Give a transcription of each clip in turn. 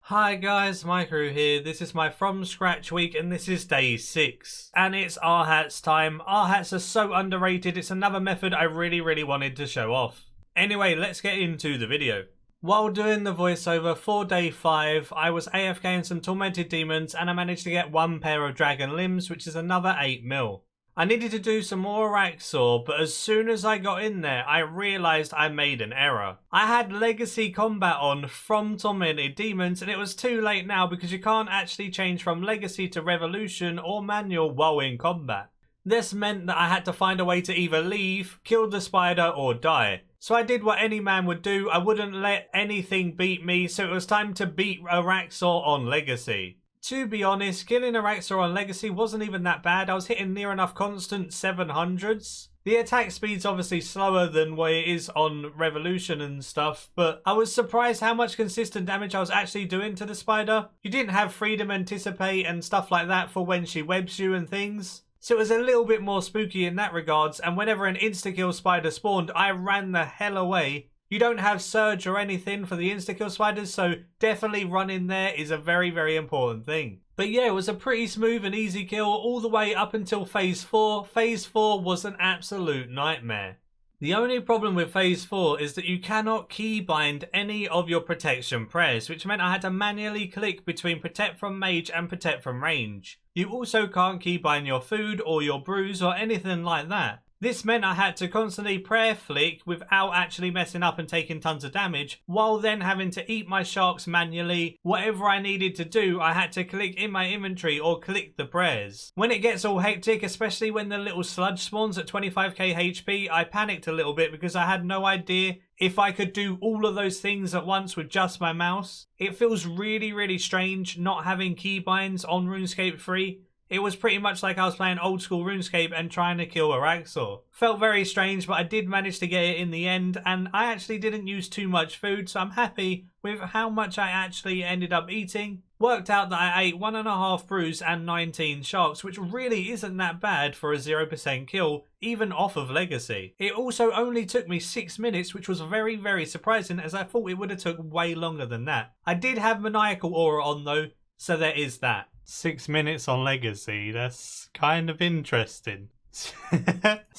Hi guys, Maikeru here. This is my from scratch week and this is day 6. And it's Arhats time. Arhats are so underrated, it's another method I really wanted to show off. Anyway, let's get into the video. While doing the voiceover for day 5, I was AFKing some tormented demons and I managed to get 1 pair of dragon limbs, which is another 8 mil. I needed to do some more Araxxor, but as soon as I got in there, I realised I made an error. I had legacy combat on from tormented demons and it was too late now because you can't actually change from legacy to revolution or manual while in combat. This meant that I had to find a way to either leave, kill the spider or die. So I did what any man would do, I wouldn't let anything beat me, so it was time to beat Araxxor on legacy. To be honest, killing Araxxor on legacy wasn't even that bad. I was hitting near enough constant 700s. The attack speed's obviously slower than what it is on revolution and stuff, but I was surprised how much consistent damage I was actually doing to the spider. You didn't have freedom anticipate and stuff like that for when she webs you and things. So it was a little bit more spooky in that regards, and whenever an insta-kill spider spawned, I ran the hell away. You don't have surge or anything for the insta-kill spiders, so definitely running there is a very important thing. But yeah, it was a pretty smooth and easy kill all the way up until phase 4. Phase 4 was an absolute nightmare. The only problem with phase 4 is that you cannot keybind any of your protection prayers, which meant I had to manually click between protect from mage and protect from range. You also can't keybind your food or your brews or anything like that. This meant I had to constantly prayer flick without actually messing up and taking tons of damage, while then having to eat my sharks manually. Whatever I needed to do, I had to click in my inventory or click the prayers. When it gets all hectic, especially when the little sludge spawns at 25k HP, I panicked a little bit because I had no idea if I could do all of those things at once with just my mouse. It feels really strange not having keybinds on Runescape 3. It was pretty much like I was playing old school RuneScape and trying to kill Araxxor. Felt very strange, but I did manage to get it in the end, and I actually didn't use too much food, so I'm happy with how much I actually ended up eating. Worked out that I ate 1.5 brews and 19 sharks, which really isn't that bad for a 0% kill, even off of legacy. It also only took me 6 minutes, which was very surprising, as I thought it would have took way longer than that. I did have maniacal aura on though, so there is that. 6 minutes on legacy, that's kind of interesting. See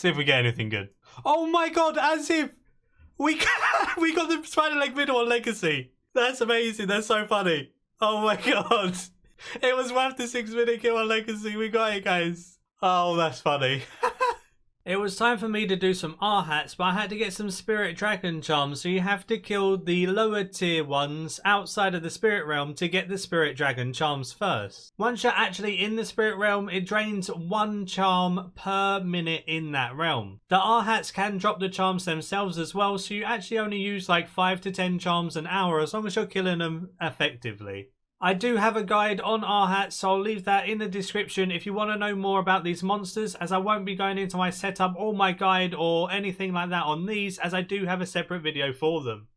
if we get anything good. Oh my god, as if we got the spider leg middle on legacy. That's amazing, that's so funny. Oh my god. It was worth the 6 minute kill on legacy, we got it guys. Oh, that's funny. It was time for me to do some Arhats, but I had to get some spirit dragon charms, so you have to kill the lower tier ones outside of the spirit realm to get the spirit dragon charms first. Once you're actually in the spirit realm, it drains 1 charm per minute in that realm. The Arhats can drop the charms themselves as well, so you actually only use like 5 to 10 charms an hour as long as you're killing them effectively. I do have a guide on Arhats, so I'll leave that in the description if you want to know more about these monsters, as I won't be going into my setup or my guide or anything like that on these, as I do have a separate video for them.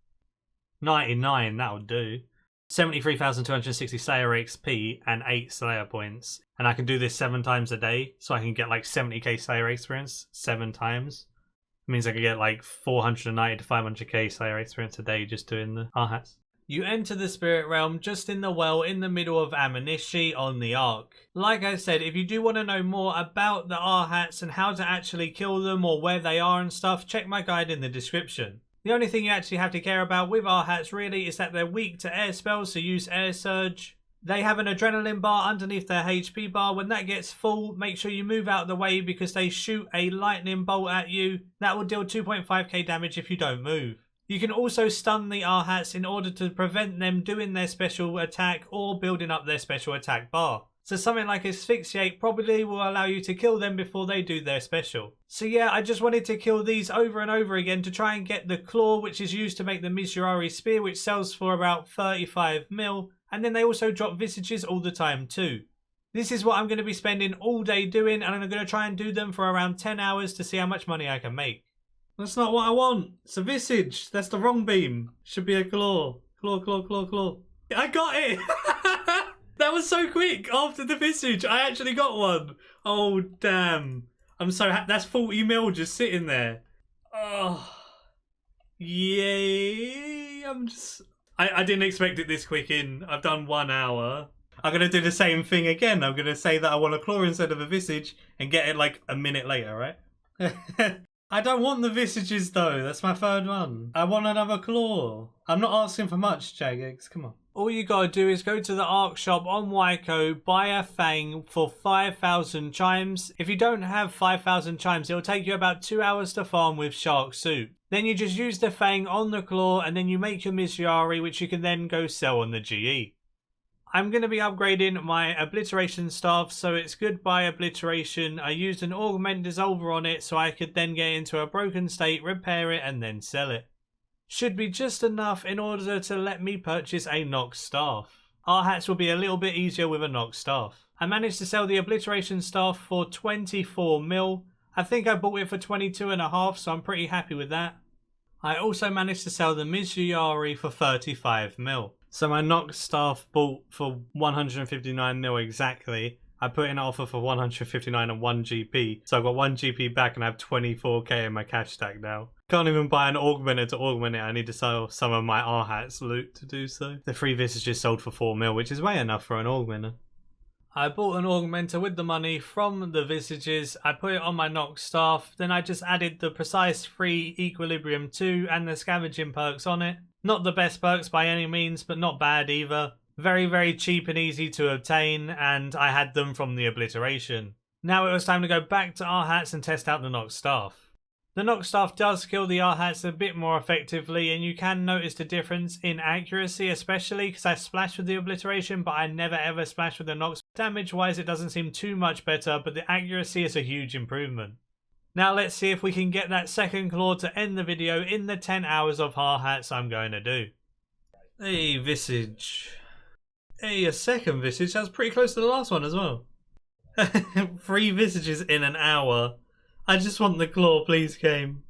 99, that'll do. 73,260 Slayer XP and 8 Slayer points. And I can do this 7 times a day, so I can get like 70k Slayer experience 7 times. It means I could get like 490 to 500k Slayer experience a day just doing the Arhats. You enter the spirit realm just in the well in the middle of Amanishi on the Ark. Like I said, if you do want to know more about the Arhats and how to actually kill them or where they are and stuff, check my guide in the description. The only thing you actually have to care about with Arhats really is that they're weak to air spells, so use air surge. They have an adrenaline bar underneath their HP bar. When that gets full, make sure you move out of the way because they shoot a lightning bolt at you. That will deal 2.5k damage if you don't move. You can also stun the Arhats in order to prevent them doing their special attack or building up their special attack bar. So something like Asphyxiate probably will allow you to kill them before they do their special. So yeah, I just wanted to kill these over and over again to try and get the claw, which is used to make the Mizurari spear, which sells for about 35 mil. And then they also drop visages all the time too. This is what I'm going to be spending all day doing, and I'm going to try and do them for around 10 hours to see how much money I can make. That's not what I want. It's a visage. That's the wrong beam. Should be a claw. Claw. I got it. That was so quick. After the visage, I actually got one. Oh, damn. I'm so happy. That's 40 mil just sitting there. Oh. Yay. I didn't expect it this quick in. I've done 1 hour. I'm going to do the same thing again. I'm going to say that I want a claw instead of a visage and get it like a minute later, right? I don't want the visages though. That's my third one. I want another claw. I'm not asking for much, Jagex. Come on. All you gotta do is go to the Ark shop on Maikeru, buy a fang for 5,000 chimes. If you don't have 5,000 chimes, it'll take you about 2 hours to farm with shark soup. Then you just use the fang on the claw and then you make your Mizuari, which you can then go sell on the GE. I'm going to be upgrading my obliteration staff, so it's goodbye obliteration. I used an augment dissolver on it so I could then get into a broken state, repair it and then sell it. Should be just enough in order to let me purchase a Nox staff. Arhats will be a little bit easier with a Nox staff. I managed to sell the obliteration staff for 24 mil. I think I bought it for 22.5, so I'm pretty happy with that. I also managed to sell the Mizuari for 35 mil. So my Nox staff bought for 159 mil exactly. I put in an offer for 159 and 1 GP. So I've got 1 GP back and I have 24k in my cash stack now. Can't even buy an augmenter to augment it. I need to sell some of my Arhats loot to do so. The 3 visages sold for 4 mil, which is way enough for an augmenter. I bought an augmenter with the money from the visages. I put it on my Nox staff. Then I just added the Precise 3 Equilibrium 2 and the Scavenging perks on it. Not the best perks by any means, but not bad either. Very, very cheap and easy to obtain, and I had them from the obliteration. Now it was time to go back to Arhats and test out the Nox staff. The Nox staff does kill the Arhats a bit more effectively, and you can notice the difference in accuracy, especially because I splashed with the obliteration, but I never ever splashed with the Nox. Damage-wise, it doesn't seem too much better, but the accuracy is a huge improvement. Now let's see if we can get that second claw to end the video in the 10 hours of Arhats I'm going to do. Hey, visage. Hey, a second visage. That's pretty close to the last one as well. 3 visages in an hour. I just want the claw, please, game.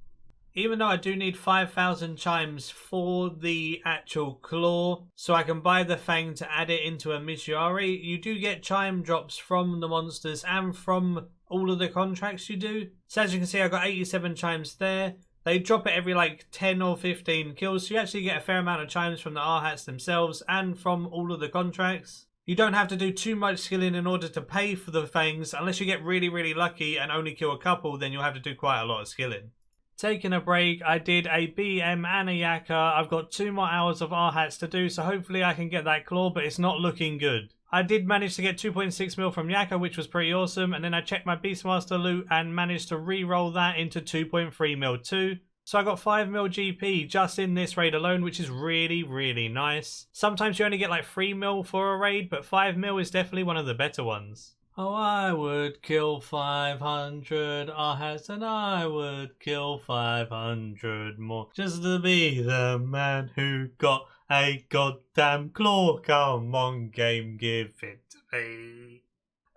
Even though I do need 5,000 chimes for the actual claw, so I can buy the fang to add it into a Mizuari, you do get chime drops from the monsters and from all of the contracts you do. So as you can see, I got 87 chimes there. They drop it every like 10 or 15 kills, so you actually get a fair amount of chimes from the Arhats themselves and from all of the contracts. You don't have to do too much skilling in order to pay for the fangs. Unless you get really, really lucky and only kill a couple, then you'll have to do quite a lot of skilling. Taking a break, I did a BM and a Yaka. I've got 2 more hours of Arhats to do, so hopefully I can get that claw, but it's not looking good. I did manage to get 2.6 mil from Yaka, which was pretty awesome, and then I checked my Beastmaster loot and managed to re-roll that into 2.3 mil too. So I got 5 mil GP just in this raid alone, which is really, really nice. Sometimes you only get like 3 mil for a raid, but 5 mil is definitely one of the better ones. Oh, I would kill 500 Arhats and I would kill 500 more just to be the man who got a goddamn claw. Come on, game, give it to me.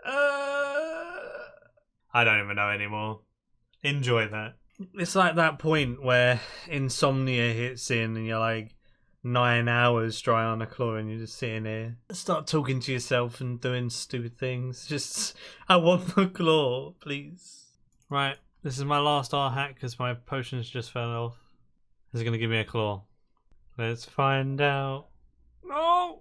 I don't even know anymore. Enjoy that. It's like that point where insomnia hits in and you're like 9 hours dry on a claw and you're just sitting here. Start talking to yourself and doing stupid things. Just, I want the claw, please. Right, this is my last Arhat because my potions just fell off. Is it going to give me a claw? Let's find out. No!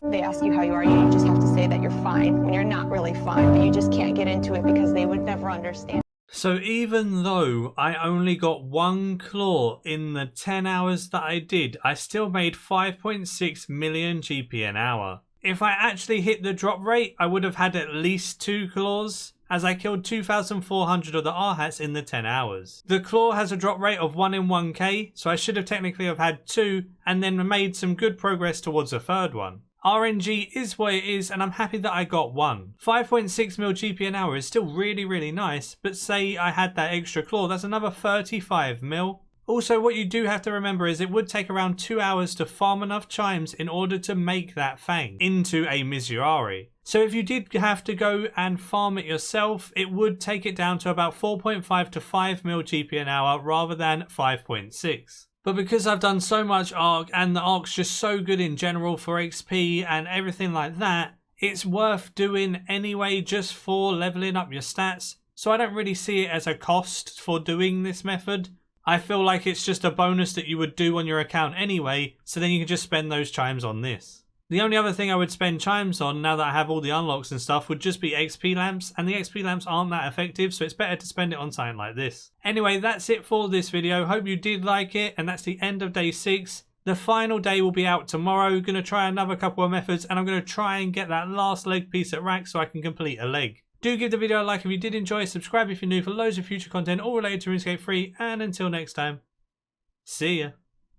They ask you how you are, you just have to say that you're fine when you're not really fine, but you just can't get into it because they would never understand. So even though I only got 1 claw in the 10 hours that I did, I still made 5.6 million GP an hour. If I actually hit the drop rate, I would have had at least 2 claws, as I killed 2,400 of the Arhats in the 10 hours. The claw has a drop rate of 1 in 1k, so I should have technically have had 2, and then made some good progress towards a third one. RNG is what it is, and I'm happy that I got 1. 5.6 mil GP an hour is still really, really nice, but say I had that extra claw, that's another 35 mil. Also, what you do have to remember is it would take around 2 hours to farm enough chimes in order to make that fang into a Mizuari. So if you did have to go and farm it yourself, it would take it down to about 4.5 to 5 mil GP an hour rather than 5.6. But because I've done so much Ark and the Ark's just so good in general for XP and everything like that, it's worth doing anyway just for leveling up your stats. So I don't really see it as a cost for doing this method. I feel like it's just a bonus that you would do on your account anyway, so then you can just spend those chimes on this. The only other thing I would spend chimes on, now that I have all the unlocks and stuff, would just be XP lamps, and the XP lamps aren't that effective, so it's better to spend it on something like this. Anyway, that's it for this video. Hope you did like it, and that's the end of day 6. The final day will be out tomorrow. Going to try another couple of methods, and I'm going to try and get that last leg piece at Araxxor so I can complete a leg. Do give the video a like if you did enjoy, subscribe if you're new for loads of future content all related to RuneScape 3, and until next time, see ya.